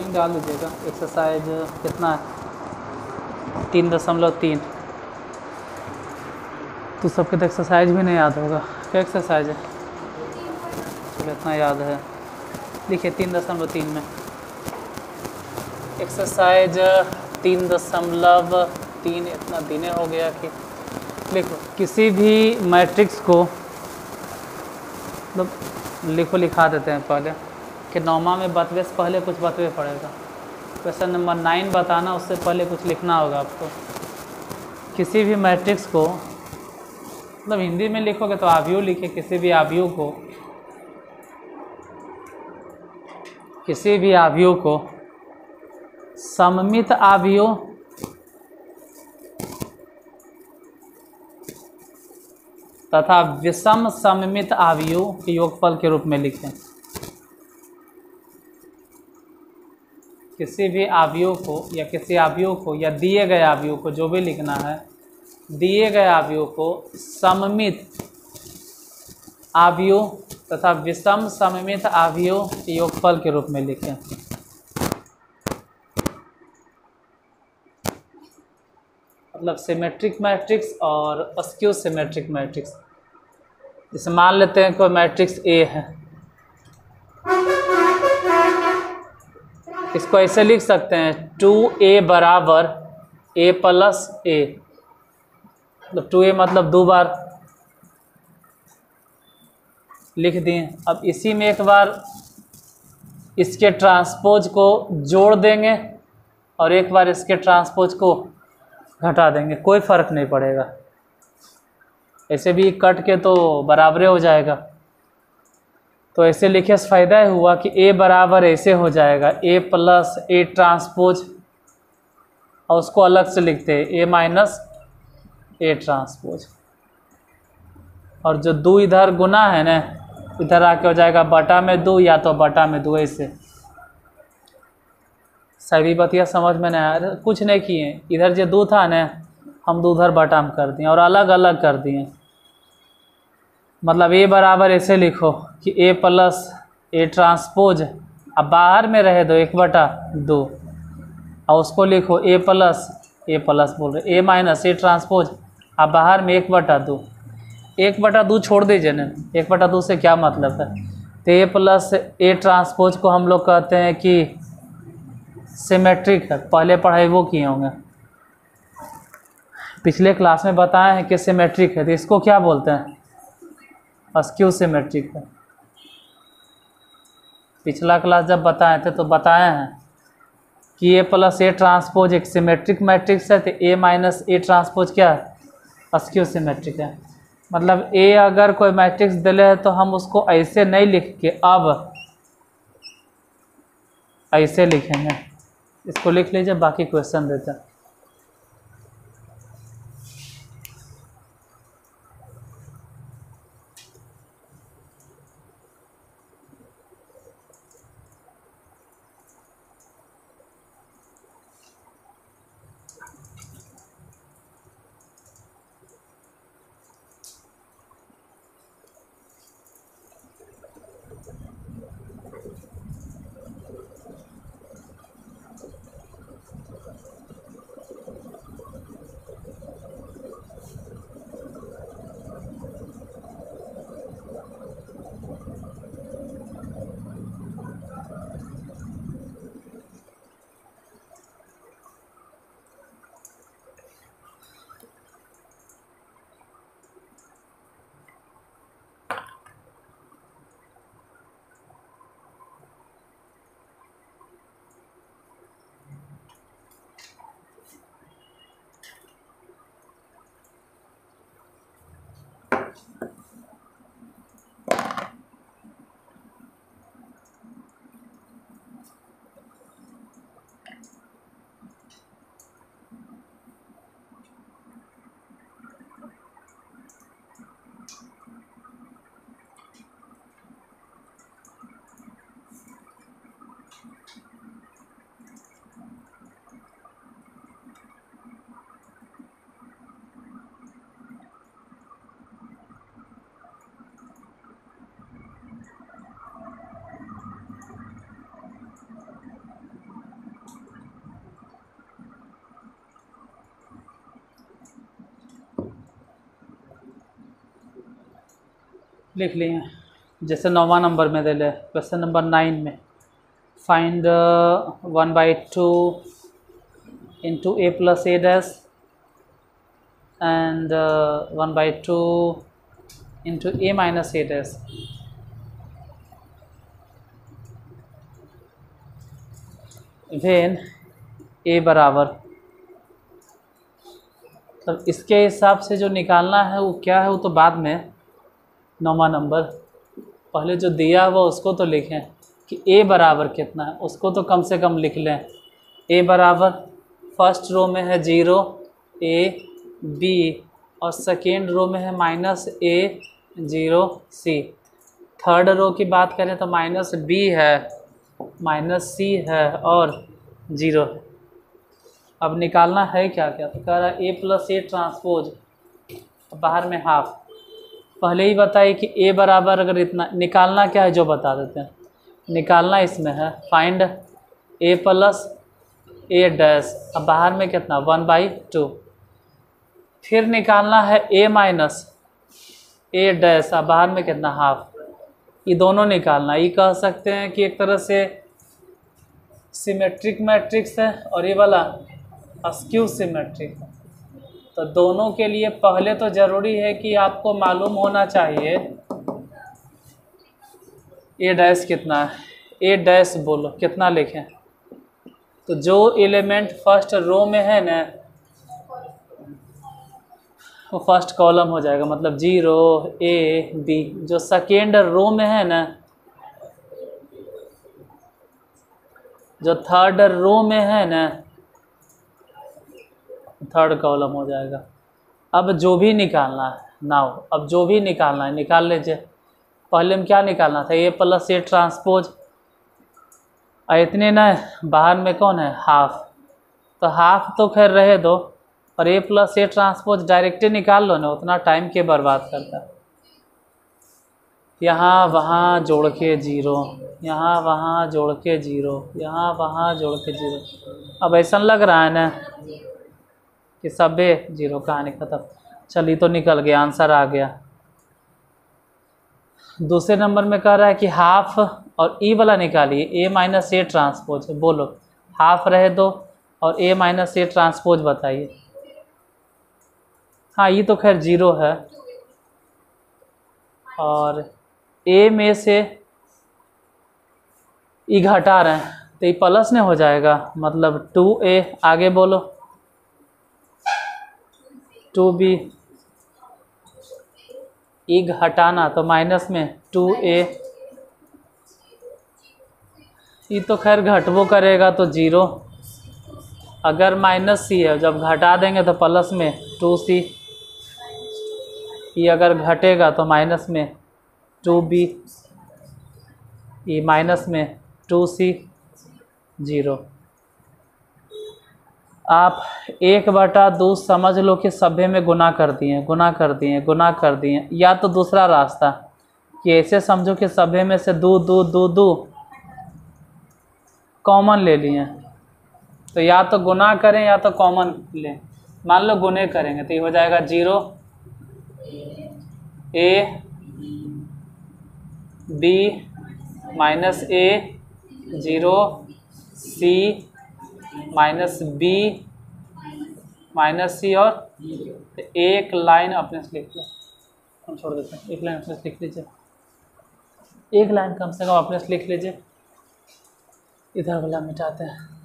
Spelling डाल दीजिएगा। Exercise कितना है? 3.3। तो सबके तो एक्सरसाइज भी नहीं याद होगा। क्या एक्सरसाइज है? चलो इतना याद है, देखिए 3.3 में एक्सरसाइज 3.3 इतना दिने हो गया कि देखो किसी भी मैट्रिक्स को मतलब लिखा देते हैं पहले कि नौमा में बतवे से पहले कुछ बतवे पड़ेगा। क्वेश्चन नंबर 9 बताना, उससे पहले कुछ लिखना होगा आपको। किसी भी मैट्रिक्स को मतलब हिंदी में लिखोगे तो आव्यूह लिखे, किसी भी आव्यूह को सममित आव्यूह तथा विषम सममित आव्यूह के योगफल के रूप में लिखें। किसी भी आव्यूह को या किसी आव्यूह को या दिए गए आव्यूह को, जो भी लिखना है, दिए गए आव्यूह को सममित आव्यूह तथा विषम सममित आव्यूह के योगफल के रूप में लिखें। मतलब सिमेट्रिक मैट्रिक्स और अस्क्यू सिमेट्रिक मैट्रिक्स। जैसे मान लेते हैं कोई मैट्रिक्स ए है, इसको ऐसे लिख सकते हैं 2a बराबर a प्लस a। मतलब 2a मतलब 2 बार लिख दिए। अब इसी में एक बार इसके ट्रांसपोज को जोड़ देंगे और एक बार इसके ट्रांसपोज को घटा देंगे, कोई फ़र्क नहीं पड़ेगा। ऐसे भी कट के तो बराबरे हो जाएगा। तो ऐसे लिखे से फ़ायदा हुआ कि a बराबर ऐसे हो जाएगा a प्लस a ट्रांसपोज, और उसको अलग से लिखते हैं a माइनस a ट्रांसपोज। और जो 2 इधर गुना है ना, इधर आके हो जाएगा बटा में 2 या तो बटा में 2। ऐसे सभी बतिया समझ में नहीं आया? कुछ नहीं किए, इधर जो 2 था ना, हम 2 उधर बटा में कर दिए और अलग अलग कर दिए। मतलब a बराबर ऐसे लिखो कि a प्लस a ट्रांसपोज, अब बाहर में रहे दो 1/2, और उसको लिखो a प्लस बोल रहे a माइनस a ट्रांसपोज, अब बाहर में 1/2। 1/2 छोड़ दीजिए ना, 1/2 से क्या मतलब है? तो a प्लस a ट्रांसपोज को हम लोग कहते हैं कि सिमेट्रिक है। पहले पढ़ाई वो किए होंगे, पिछले क्लास में बताए हैं कि सिमेट्रिक है। तो इसको क्या बोलते हैं? अस्क्यू सिमेट्रिक है। पिछला क्लास जब बताए थे तो बताए हैं कि a प्लस a ट्रांसपोज एक सिमेट्रिक मैट्रिक्स है, तो a माइनस a ट्रांसपोज क्या है? अस्क्यू सिमेट्रिक है। मतलब a अगर कोई मैट्रिक्स दिले है तो हम उसको ऐसे नहीं लिख के अब ऐसे लिखेंगे। इसको लिख लीजिए, बाकी क्वेश्चन देते हैं। लिख लिए। जैसे 9वां नंबर में दे ले, क्वेश्चन नंबर 9 में find 1/2 into a plus a dash and 1/2 into a minus a dash. When a बराबर, तब इसके हिसाब से जो निकालना है वो क्या है वो तो बाद में, 9वां नंबर। पहले जो दिया हुआ उसको तो लिखें कि a बराबर कितना है, उसको तो कम से कम लिख लें। a बराबर फर्स्ट रो में है 0 a b और सेकेंड रो में है -a 0 c। थर्ड रो की बात करें तो -b है, -c है और 0 है। अब निकालना है क्या क्या, तो कह रहा है a प्लस a ट्रांसपोज, बाहर में हाफ। पहले ही बताइए कि a बराबर अगर इतना निकालना क्या है जो बता देते हैं। निकालना इसमें है find a plus a dash, अब बाहर में कितना 1/2। फिर निकालना है a माइनस a डैश, अब बाहर में कितना हाफ। ये दोनों निकालना, ये कह सकते हैं कि एक तरह से सिमेट्रिक मैट्रिक्स है और ये वाला अस्क्यू सिमेट्रिक है। तो दोनों के लिए पहले तो ज़रूरी है कि आपको मालूम होना चाहिए ए डैश कितना है। ए डैश बोलो कितना लिखें, तो जो एलिमेंट फर्स्ट रो में है ना वो फर्स्ट कॉलम हो जाएगा, मतलब 0 a b। जो सेकेंड रो में है ना, जो थर्ड रो में है ना, थर्ड कॉलम हो जाएगा। अब जो भी निकालना है नाउ, अब जो भी निकालना है निकाल लीजिए। पहले में क्या निकालना था, a प्लस a ट्रांसपोज, और इतने ना बाहर में कौन है हाफ, तो हाफ तो खैर रहे दो, और a plus a transpose direct निकाल लो ना, उतना टाइम के बर्बाद करता है। यहाँ वहाँ जोड़ के 0, यहाँ वहाँ जोड़ के 0, यहाँ वहाँ जोड़ के 0। अब ऐसा लग रहा है ना कि सबे 0, कहानी ख़त्म। चलिए तो निकल गया, आंसर आ गया। दूसरे नंबर में कह रहा है कि हाफ और ई वाला निकालिए, a माइनस a ट्रांसपोज। बोलो हाफ रहे दो और a माइनस a ट्रांसपोज बताइए। हाँ ये तो खैर 0 है, और a में से ई घटा रहे हैं तो ये प्लस में हो जाएगा, मतलब 2a। आगे बोलो 2b, ई घटाना तो माइनस में 2a। ये तो खैर घटवो करेगा तो 0, अगर माइनस c है जब घटा देंगे तो प्लस में 2c। ये अगर घटेगा तो माइनस में 2b, ये माइनस में 2c 0। आप 1/2 समझ लो कि सभ्य में गुना कर दिए, गुना कर दिए, गुना कर दिए। या तो दूसरा रास्ता कि ऐसे समझो कि सभ्य में से 2 कॉमन ले लिए, तो या तो गुना करें या तो कॉमन लें। मान लो गुने करेंगे तो ये हो जाएगा 0 a b minus a 0 c minus b माइनस सी, और एक लाइन अपने से लिख लो। हम छोड़ देते हैं, एक लाइन अपने से लिख लीजिए, एक लाइन कम से कम अपने से लिख लीजिए। इधर वाला मिटाते हैं।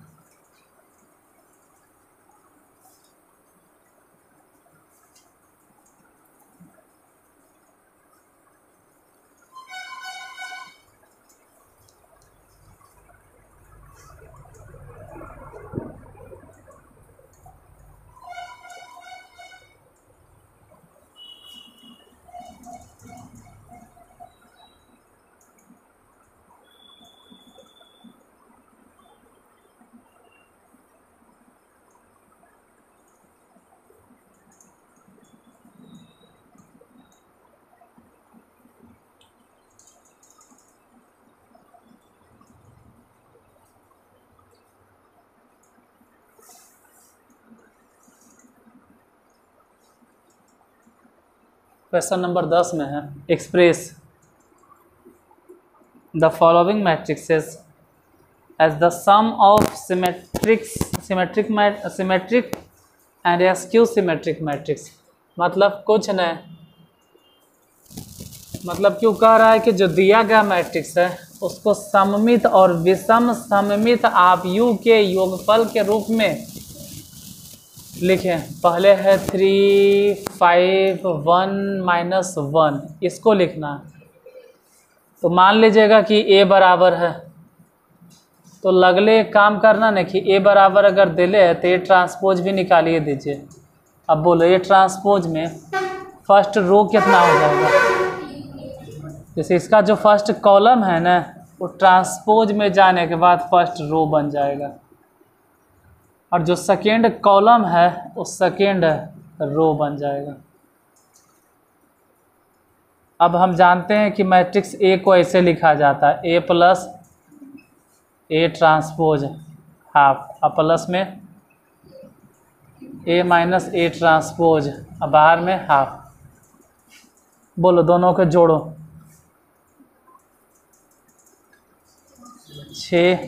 क्वेश्चन नंबर 10 में है express the following matrices as the sum of symmetric and skew symmetric matrix. मतलब कुछ नहीं, मतलब क्यों कह रहा है कि जो दिया गया मैट्रिक्स है उसको सममित और विषम सममित आप U के योगफल के रूप में लिखें। पहले है 3 5 1 -1, इसको लिखना है। तो मान लीजिएगा कि A बराबर है, तो लगले एक काम करना ना कि A बराबर अगर दिले है तो A ट्रांसपोज भी निकालिए दीजिए। अब बोलो A ट्रांसपोज में फर्स्ट रो कितना हो जाएगा। जैसे इसका जो फर्स्ट कॉलम है ना वो ट्रांसपोज में जाने के बाद फर्स्ट रो बन जाएगा, और जो सेकेंड कॉलम है वो सेकेंड रो बन जाएगा। अब हम जानते हैं कि मैट्रिक्स ए को ऐसे लिखा जाता है A plus A transpose half, और प्लस में A माइनस A ट्रांसपोज, और बाहर में हाफ। बोलो दोनों को जोड़ो। 6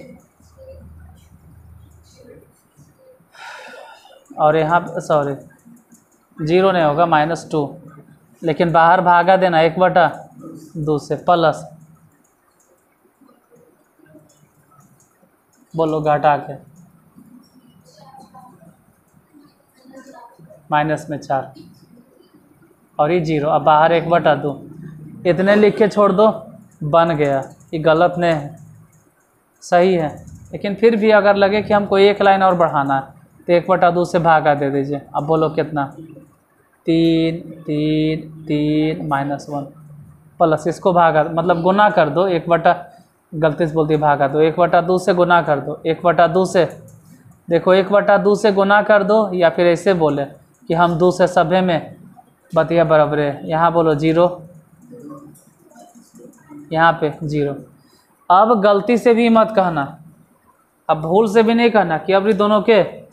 और यहाँ सॉरी 0 नहीं होगा -2, लेकिन बाहर भागा देना 1/2 से प्लस, बोलो घटा के माइनस में 4 और ये 0, अब बाहर 1/2। इतने लिख के छोड़ दो, बन गया। ये गलत नहीं है, सही है, लेकिन फिर भी अगर लगे कि हमको एक लाइन और बढ़ाना है तो 1/2 से भागा दे दीजिए। अब बोलो कितना, 3 3 3 -1 प्लस, इसको भागा मतलब गुना कर दो, गलती से बोलती भागा दो, 1/2 से गुना कर दो। 1/2 से देखो 1/2 से गुना कर दो, या फिर ऐसे बोले कि हम 2 से सभे में बतिया बराबर है। यहाँ बोलो 0, यहाँ पे 0। अब गलती से भी मत कहना, अब भूल से भी नहीं कहना कि अब दोनों के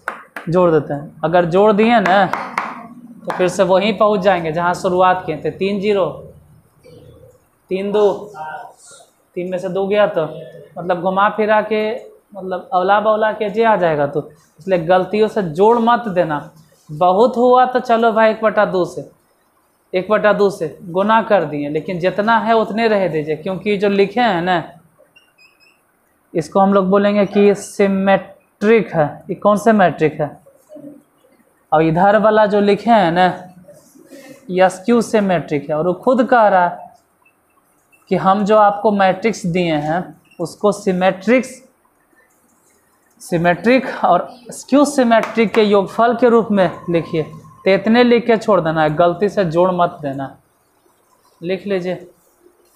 जोड़ देते हैं। अगर जोड़ दिए ना तो फिर से वहीं पहुंच जाएंगे जहां शुरुआत किए थे। 3 0 3 2, 3 में से 2 गया तो मतलब घुमा फिरा के मतलब अवला बवला के जे आ जाएगा। तो इसलिए गलतियों से जोड़ मत देना। बहुत हुआ तो चलो भाई 1/2 से गुना कर दिए, लेकिन जितना है उतने रह दीजिए, क्योंकि जो लिखे हैं ना इसको हम लोग बोलेंगे कि सिमेट्रिक है। ये कौन से मैट्रिक है, और इधर वाला जो लिखे हैं ना ये स्क्यू सिमेट्रिक है। और वो खुद कह रहा है कि हम जो आपको मैट्रिक्स दिए हैं उसको सिमेट्रिक और स्क्यू सिमेट्रिक के योगफल के रूप में लिखिए। तो इतने लिख के छोड़ देना है, गलती से जोड़ मत देना। लिख लीजिए,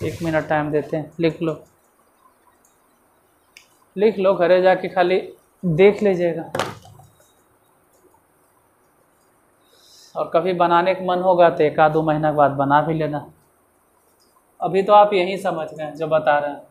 1 मिनट टाइम देते हैं, लिख लो, घरे जाके खाली देख लीजिएगा, और कभी बनाने का मन होगा तो 1-2 महीना के बाद बना भी लेना। अभी तो आप यही समझ गए जो बता रहे हैं।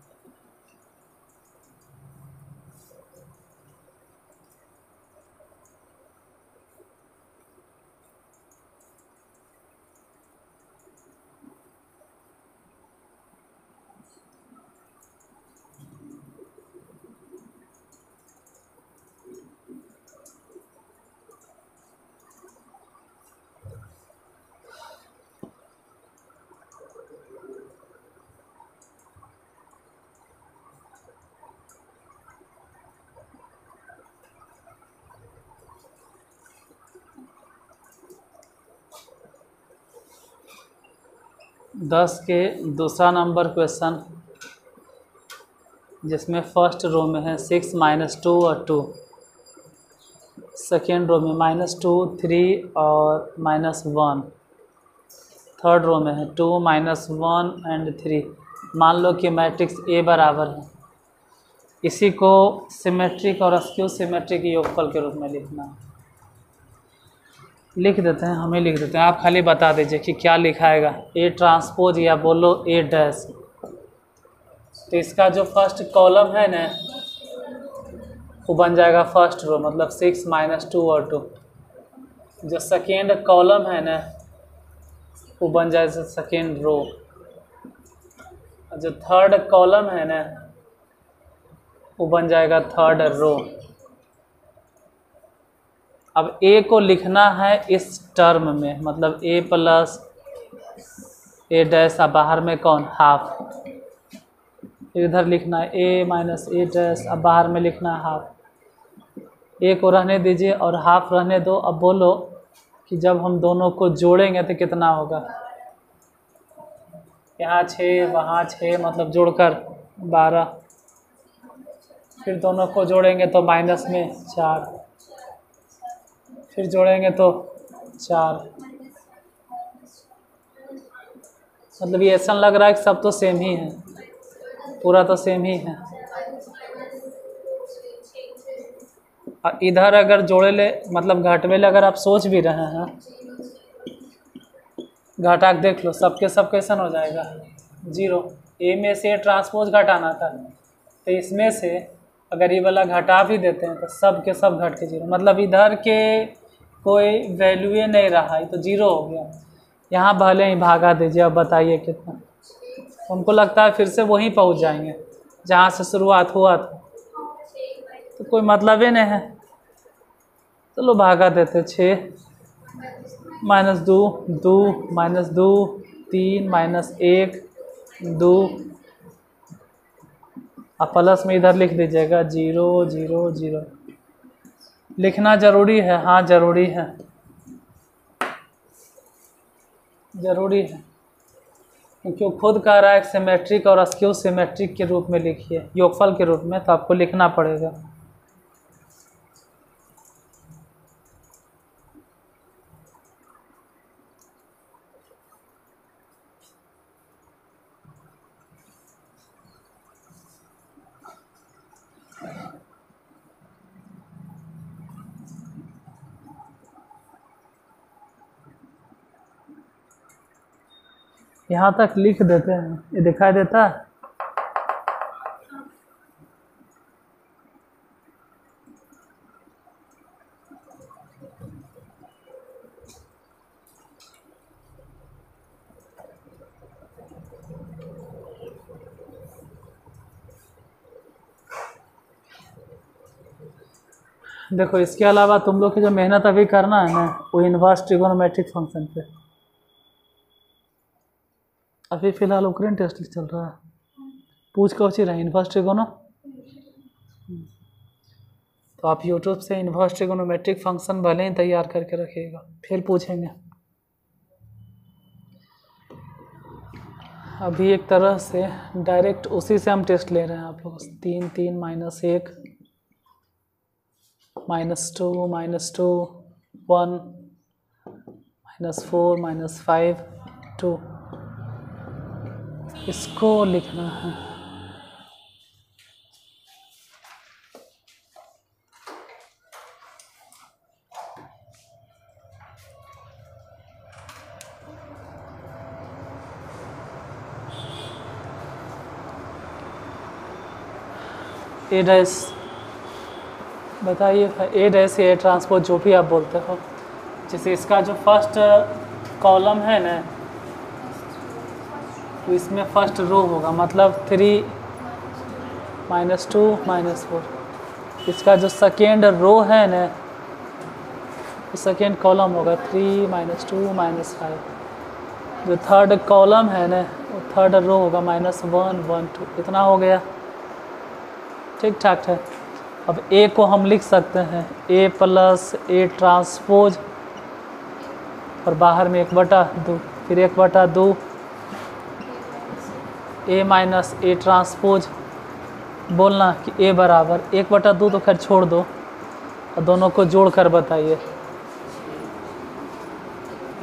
दस के दूसरा नंबर क्वेश्चन, जिसमें फर्स्ट रो में है 6 -2 और 2, सेकेंड रो में -2 3 और -1, थर्ड रो में है 2 -1 एंड 3। मान लो कि मैट्रिक्स ए बराबर है। इसी को सिमेट्रिक और स्क्यू सिमेट्रिक योगफल के रूप में लिखना है। लिख देते हैं, हम ही लिख देते हैं, आप खाली बता दीजिए कि क्या लिखाएगा, ए ट्रांसपोज या बोलो ए डैश। तो इसका जो फर्स्ट कॉलम है ना वो बन जाएगा फर्स्ट रो, मतलब 6 -2 और 2। जो सेकेंड कॉलम है ना वो बन जाएगा सेकेंड रो, जो थर्ड कॉलम है ना वो बन जाएगा थर्ड रो। अब ए को लिखना है इस टर्म में, मतलब ए प्लस ए डैश, अब बाहर में कौन, हाफ। इधर लिखना है ए माइनस ए डैश, अब बाहर में लिखना है हाफ। ए को रहने दीजिए और हाफ रहने दो। अब बोलो कि जब हम दोनों को जोड़ेंगे तो कितना होगा। यहाँ 6 वहाँ 6, मतलब जोड़कर 12। फिर दोनों को जोड़ेंगे तो माइनस में 4, फिर जोड़ेंगे तो 4। मतलब ये ऐसा लग रहा है कि सब तो सेम ही है, पूरा तो सेम ही है। इधर अगर जोड़े ले, मतलब घटवेले अगर आप सोच भी रहे हैं, घटा के देख लो, सबके सब कैसन हो जाएगा 0। ए में से ट्रांसपोज घटाना था, तो इसमें से अगर ये वाला घटा भी देते हैं तो सब के सब घट के 0, मतलब इधर के कोई वैल्यू नहीं रहा, ये तो 0 हो गया। यहाँ भले ही भागा दीजिए, अब बताइए कितना। हमको लगता है फिर से वहीं पहुँच जाएंगे जहाँ से शुरुआत हुआ था, तो कोई मतलब ही नहीं है। चलो भागा देते, 6 माइनस 2 2 माइनस 2 3 माइनस 1 2, अब प्लस में इधर लिख दीजिएगा 0 0 0। लिखना ज़रूरी है, हाँ ज़रूरी है, ज़रूरी है, क्योंकि वो खुद कह रहा है सिमेट्रिक और स्क्यू सिमेट्रिक के रूप में लिखिए, योगफल के रूप में, तो आपको लिखना पड़ेगा। यहाँ तक लिख देते हैं, ये दिखाई देता है। देखो इसके अलावा तुम लोग की जो मेहनत अभी करना है ना, वो इनवर्स ट्रिगोनोमेट्रिक फंक्शन पे। अभी फिलहाल यूक्रेन टेस्ट चल रहा है, पूछ कौन सी रहे, इनवर्स ट्रिगोनो। तो आप यूट्यूब से इनवर्स ट्रिगोनोमेट्रिक फंक्शन भले ही तैयार करके रखिएगा, फिर पूछेंगे। अभी एक तरह से डायरेक्ट उसी से हम टेस्ट ले रहे हैं आप लोग। 3 3 माइनस 1 -2 -2 1 -4 -5 2, इसको लिखना है। ए डैश, बताइए ए डैश या ए ट्रांसपोज जो भी आप बोलते हो, जैसे इसका जो फर्स्ट कॉलम है ना, तो इसमें फर्स्ट रो होगा, मतलब 3 -2 -4। इसका जो सेकेंड रो है ना, तो सेकेंड कॉलम होगा 3 -2 -5। जो थर्ड कॉलम है ना, वो थर्ड रो होगा -1 1 2। इतना हो गया, ठीक ठाक है। अब ए को हम लिख सकते हैं ए प्लस ए ट्रांसपोज, और बाहर में 1/2, फिर 1/2 ए माइनस ए ट्रांसपोज। बोलना कि ए बराबर 1/2, तो खैर छोड़ दो और दोनों को जोड़ कर बताइए।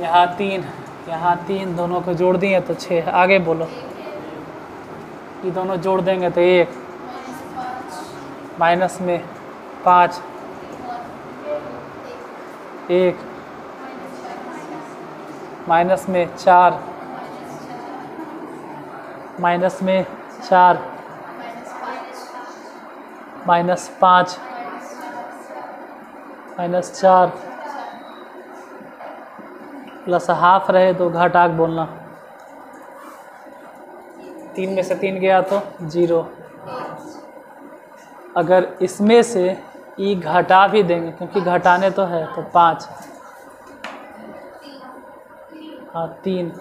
यहाँ 3 यहाँ 3, दोनों को जोड़ दिए तो 6। आगे बोलो, ये दोनों जोड़ देंगे तो 1, माइनस में 5 1, माइनस में 4, माइनस में 4 -5 -4 प्लस हाफ रहे तो घटा के बोलना। 3 में से 3 गया तो 0। अगर इसमें से ई घटा भी देंगे क्योंकि घटाने तो है, तो 5, हाँ 3,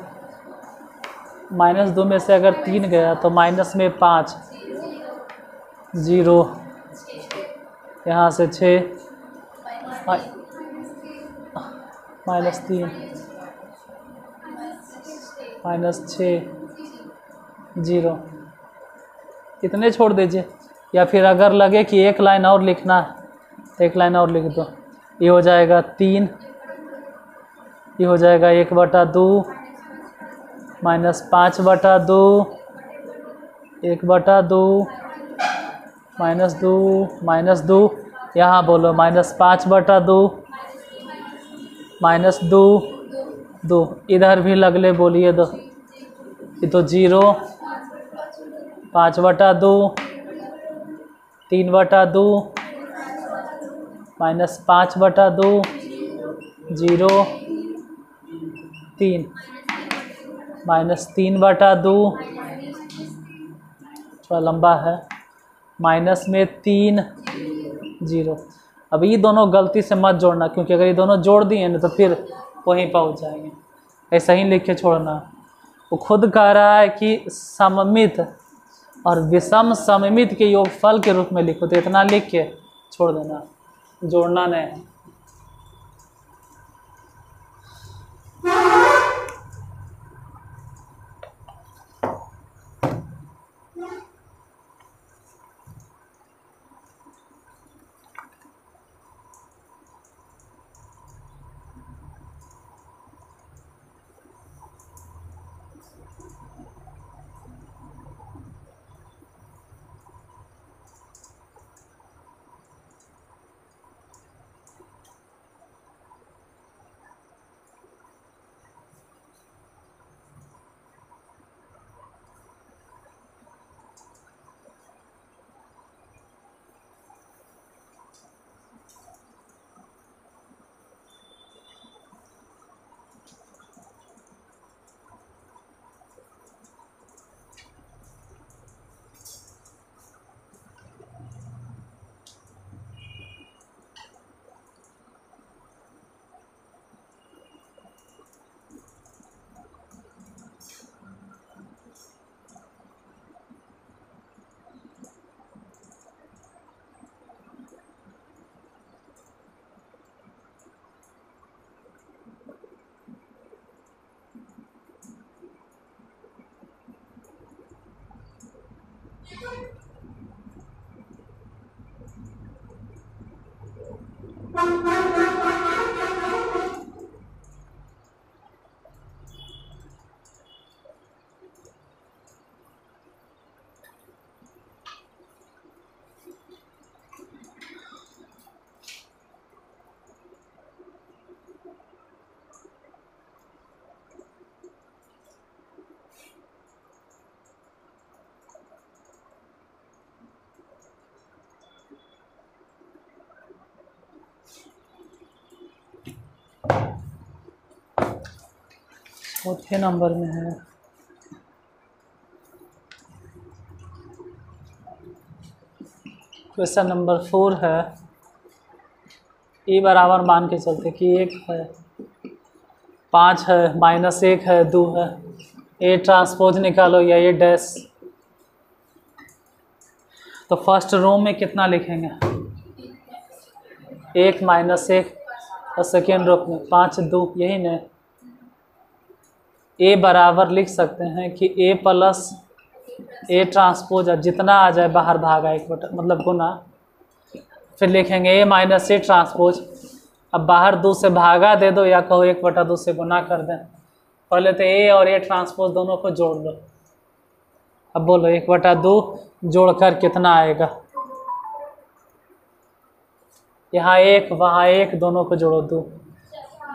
-2 में से अगर 3 गया तो माइनस में 5, 0, यहाँ से 6, -3, -6, 0, इतने छोड़ दीजिए। या फिर अगर लगे कि एक लाइन और लिखना है तो एक लाइन और लिख दो। ये हो जाएगा 3, ये हो जाएगा 1/2, -5/2, 1/2, -2, यहाँ बोलो -5/2, -2, 2, इधर भी लगले बोलिए दो, ये तो 0, 5/2, 3/2, -5/2, 0, 3, -3/2, थोड़ा लंबा है, माइनस में 3, 0। अब ये दोनों गलती से मत जोड़ना क्योंकि अगर ये दोनों जोड़ दिए ना तो फिर वहीं पहुंच जाएंगे। ऐसा ही लिख के छोड़ना। वो खुद कह रहा है कि सममित और विषम सममित के योगफल के रूप में लिखो, तो इतना लिख के छोड़ देना, जोड़ना नहीं। चौथे नंबर में है क्वेश्चन नंबर 4 है। ए बराबर मान के चलते कि 1 है, 5 है, -1 है, 2 है। ए ट्रांसपोज निकालो या ए डैश। तो फर्स्ट रो में कितना लिखेंगे? 1 -1 और सेकेंड रो में 5 2, यही न। ए बराबर लिख सकते हैं कि ए प्लस ए ट्रांसपोज, जितना आ जाए बाहर भागा 1/, मतलब गुना। फिर लिखेंगे ए माइनस ए ट्रांसपोज। अब बाहर 2 से भागा दे दो या कहो 1/2 से गुना कर दें। पहले तो ए और ए ट्रांसपोज दोनों को जोड़ दो। अब बोलो 1/2 जोड़कर कितना आएगा? यहाँ 1 वहाँ 1, दोनों को जोड़ो 2।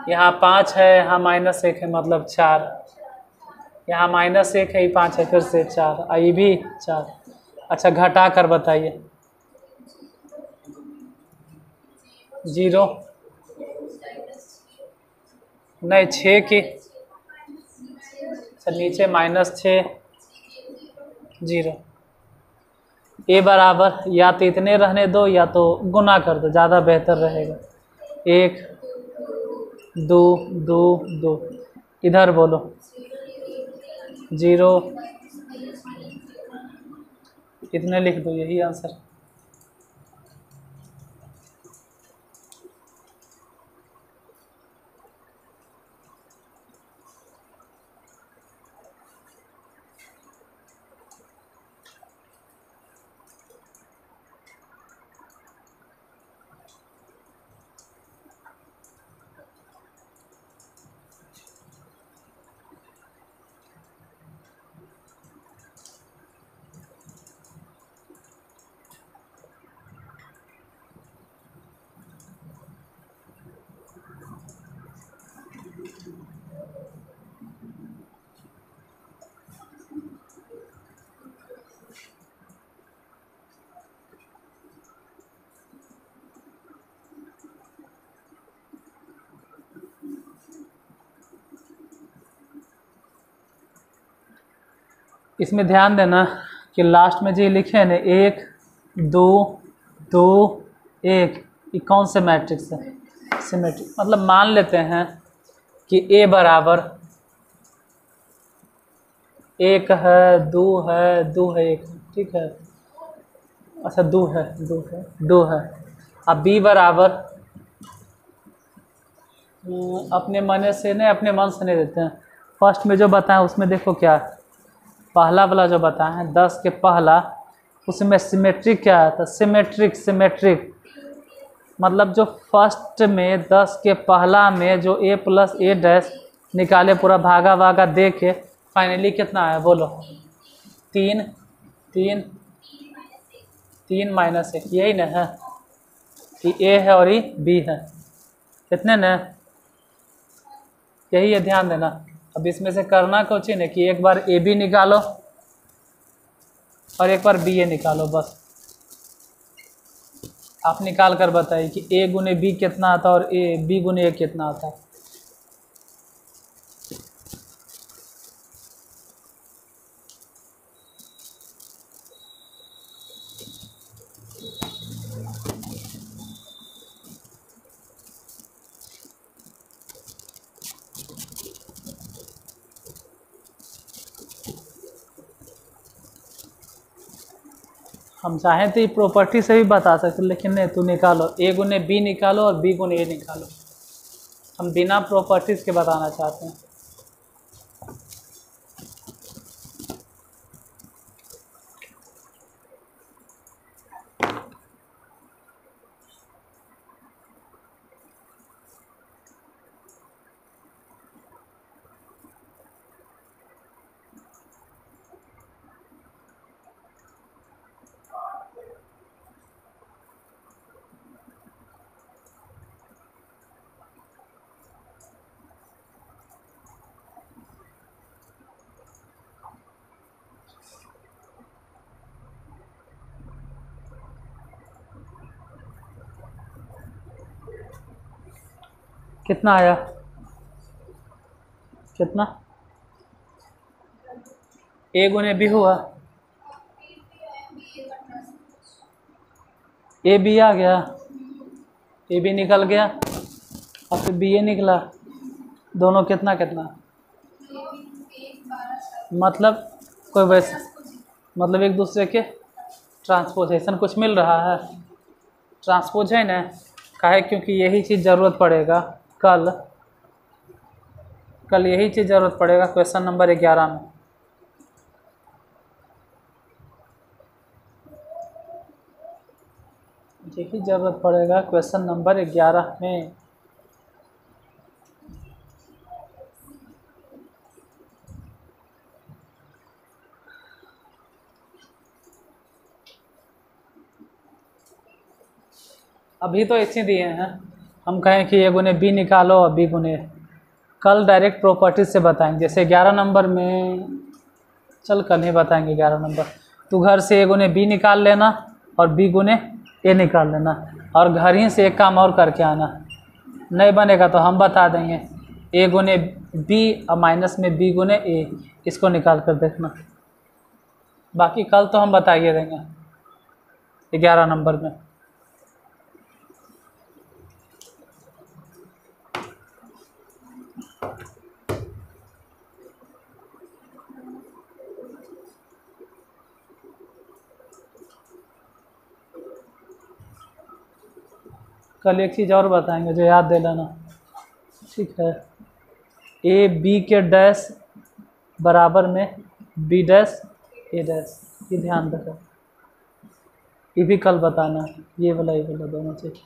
यहाँ 5 है, यहाँ -1 है, मतलब 4। यहाँ -1 है, 5 है, फिर से 4, ये भी 4। अच्छा घटा कर बताइए। 0 नहीं, 6 की। अच्छा नीचे -6, 0। ए बराबर या तो इतने रहने दो या तो गुना कर दो, ज़्यादा बेहतर रहेगा। 1 2 2 2, इधर बोलो 0, इतने लिख दो, यही आंसर। इसमें ध्यान देना कि लास्ट में जो लिखे हैं ना 1 2 2 1, ये कौन से मैट्रिक्स है? सिमेट्रिक। मतलब मान लेते हैं कि ए बराबर 1 है, 2 है, 2 है, 1, ठीक है। अच्छा 2 है, 2 है, 2 है। अब बी बराबर अपने मन से नहीं, अपने मन से नहीं देते हैं। फर्स्ट में जो बताएं उसमें देखो क्या है, पहला वाला जो बताएं 10 के पहला, उसमें सिमेट्रिक क्या है? तो सिमेट्रिक, सिमेट्रिक मतलब जो फर्स्ट में 10 के पहला में जो a प्लस ए डैश निकाले, पूरा भागा भागा दे के फाइनली कितना आया बोलो? 3 3 3 माइनस 1, यही ना है कि a है और ये b है, कितने न? यही है, ध्यान देना। अब इसमें से करना कुछ ही नहीं कि एक बार ए बी निकालो और एक बार बी ए निकालो, बस। आप निकाल कर बताइए कि ए गुने बी कितना आता है और ए बी गुने ए कितना आता है। हम चाहें तो ये प्रॉपर्टी से भी बता सकते, लेकिन नहीं, तू निकालो ए गुने बी निकालो और बी गुने ए निकालो। हम बिना प्रॉपर्टीज के बताना चाहते हैं। कितना आया? कितना? ए गुने बी हुआ, ए बी आ गया, ए बी निकल गया और फिर बी ए निकला। दोनों कितना कितना? मतलब कोई वैसे, मतलब एक दूसरे के ट्रांसपोजिशन कुछ मिल रहा है, ट्रांसपोज है ना। काहे? क्योंकि यही चीज़ ज़रूरत पड़ेगा कल यही चीज़ ज़रूरत पड़ेगा क्वेश्चन नंबर 11 में। यही ज़रूरत पड़ेगा क्वेश्चन नंबर 11 में। अभी तो ऐसे दिए हैं, हम कहें कि ए गुने बी निकालो और बी गुने, कल डायरेक्ट प्रॉपर्टीज से बताएंगे। जैसे 11 नंबर में, चल कल ही बताएंगे 11 नंबर। तो घर से ए गुने बी निकाल लेना और बी गुने ए निकाल लेना, और घर ही से एक काम और करके आना। नहीं बनेगा तो हम बता देंगे, ए गुने बी और माइनस में बी गुने ए, इसको निकाल कर देखना। बाकी कल तो हम बताइए देंगे 11 नंबर में। कल एक चीज़ और बताएंगे जो याद दिलाना, ठीक है। ए बी के डैश बराबर में बी डैश ए डैश, ये ध्यान रखो, ये भी कल बताना, ये वाला दोनों चीज।